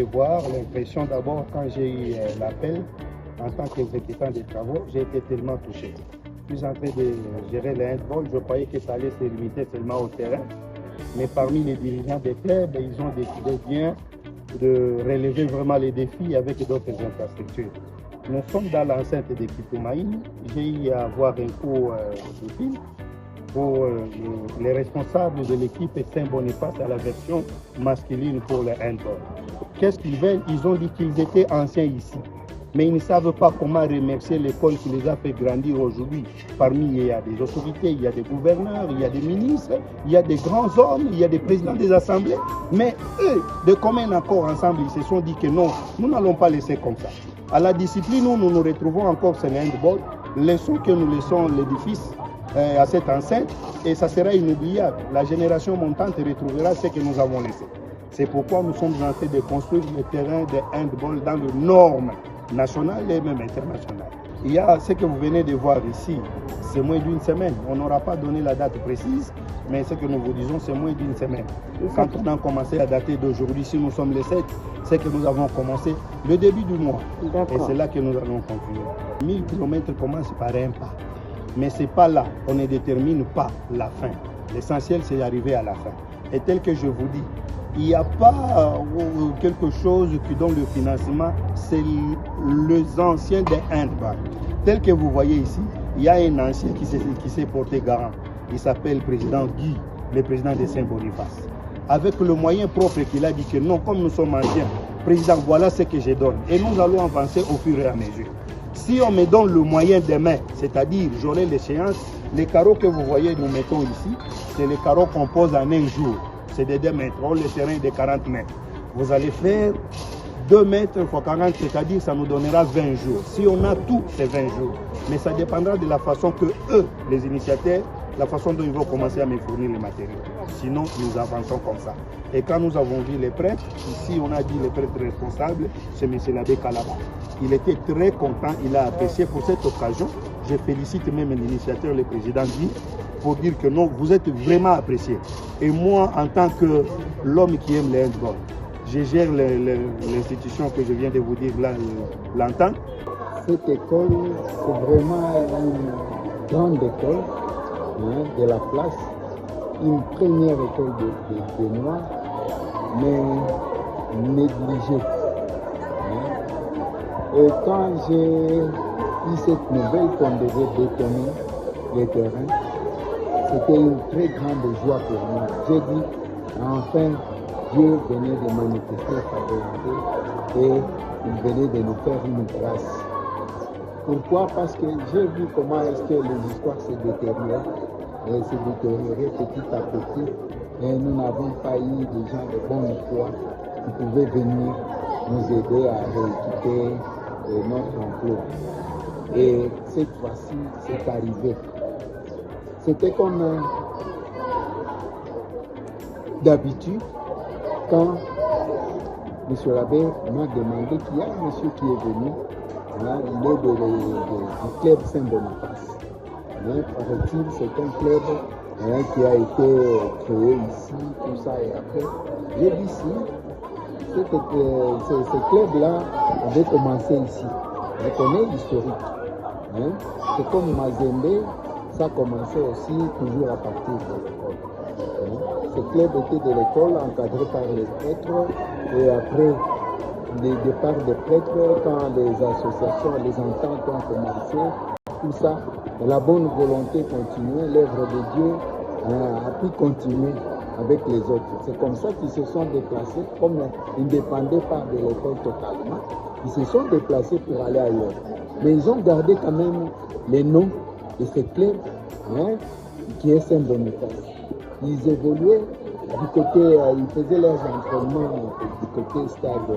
voir, l'impression d'abord quand j'ai eu l'appel en tant qu'exécutant des travaux, j'ai été tellement touché. Je suis en train de gérer le handball, je croyais que ça allait se limiter seulement au terrain. Mais parmi les dirigeants des clubs, ils ont décidé bien de relever vraiment les défis avec d'autres infrastructures. Nous sommes dans l'enceinte de Kitumaïni. J'ai eu à avoir un cours de fil pour les responsables de l'équipe Saint-Boniface à la version masculine pour le handball. Qu'est-ce qu'ils veulent? Ils ont dit qu'ils étaient anciens ici. Mais ils ne savent pas comment remercier l'école qui les a fait grandir aujourd'hui. Parmi, il y a des autorités, il y a des gouverneurs, il y a des ministres, il y a des grands hommes, il y a des présidents des assemblées. Mais eux, de commun accord ensemble, ils se sont dit que non, nous n'allons pas laisser comme ça. À la discipline où nous nous retrouvons encore sur le handball, laissons que nous laissons l'édifice à cette enceinte et ça sera inoubliable. La génération montante retrouvera ce que nous avons laissé. C'est pourquoi nous sommes en train de construire le terrain de handball dans les normes nationales et même internationales. Il y a ce que vous venez de voir ici, c'est moins d'une semaine. On n'aura pas donné la date précise, mais ce que nous vous disons, c'est moins d'une semaine. Quand on a commencé à dater d'aujourd'hui, si nous sommes les 7, c'est que nous avons commencé le début du mois. Et c'est là que nous allons conclure. 1000 km commencent par un pas. Mais ce n'est pas là, on ne détermine pas la fin. L'essentiel, c'est d'arriver à la fin. Et tel que je vous dis, il n'y a pas quelque chose qui donne le financement, c'est les anciens des handball. Tel que vous voyez ici, il y a un ancien qui s'est porté garant. Il s'appelle président Guy, le président de Saint-Boniface. Avec le moyen propre qu'il a dit que non, comme nous sommes anciens, président, voilà ce que je donne. Et nous allons avancer au fur et à mesure. Si on me donne le moyen demain, c'est-à-dire j'aurai l'échéance, les carreaux que vous voyez, nous mettons ici, c'est les carreaux qu'on pose en un jour. C'est de 2 mètres, le terrain de 40 mètres. Vous allez faire 2 mètres x 40, c'est-à-dire ça nous donnera 20 jours. Si on a tout, c'est 20 jours. Mais ça dépendra de la façon que eux, les initiateurs, la façon dont ils vont commencer à me fournir les matériaux. Sinon, nous avançons comme ça. Et quand nous avons vu les prêtres, ici on a dit les prêtres responsables, c'est M. l'abbé Kalaba. Il était très content, il a apprécié pour cette occasion. Je félicite même l'initiateur, le président Guy, pour dire que non, vous êtes vraiment apprécié. Et moi, en tant que l'homme qui aime le handball, je gère l'institution que je viens de vous dire là, l'entente. Cette école, c'est vraiment une grande école de la place, une première école de Noirs, mais négligée. Et quand j'ai eu cette nouvelle qu'on devait bétonner les terrains, c'était une très grande joie pour moi. J'ai dit, enfin, Dieu venait de manifester sa volonté et il venait de nous faire une grâce. Pourquoi? Parce que j'ai vu comment est-ce que les histoires se détériorent petit à petit et nous n'avons pas eu des gens de bonne foi qui pouvaient venir nous aider à rééquiper notre enclos. Et cette fois-ci, c'est arrivé. C'était comme d'habitude, quand M. l'abbé m'a demandé qu'il y a un monsieur qui est venu, il est du club Saint-Boniface. Paraît-il, c'est un club qui a été créé ici, tout ça, et après, j'ai dit si, ce club-là avait commencé ici. Je connais l'historique. C'est comme Mazembe, ça a commencé aussi toujours à partir de l'école. Ce club était de l'école, encadré par les prêtres, et après le départ des prêtres, quand les associations, les ententes ont commencé, tout ça, la bonne volonté continuait, l'œuvre de Dieu a pu continuer avec les autres. C'est comme ça qu'ils se sont déplacés, comme ils ne dépendaient pas de l'école totalement, ils se sont déplacés pour aller ailleurs. Mais ils ont gardé quand même les noms de ce club qui est Saint-Boniface. Ils évoluaient du côté, ils faisaient leurs entraînements du côté stade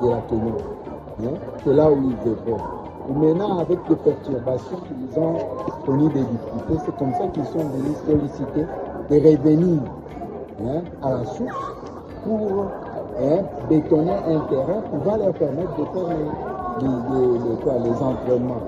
de la Kenya. C'est là où ils évoluent. Et maintenant, avec des perturbations, ils ont connu des difficultés. C'est comme ça qu'ils sont venus solliciter de revenir à la source pour bétonner un terrain qui va leur permettre de faire les entraînements.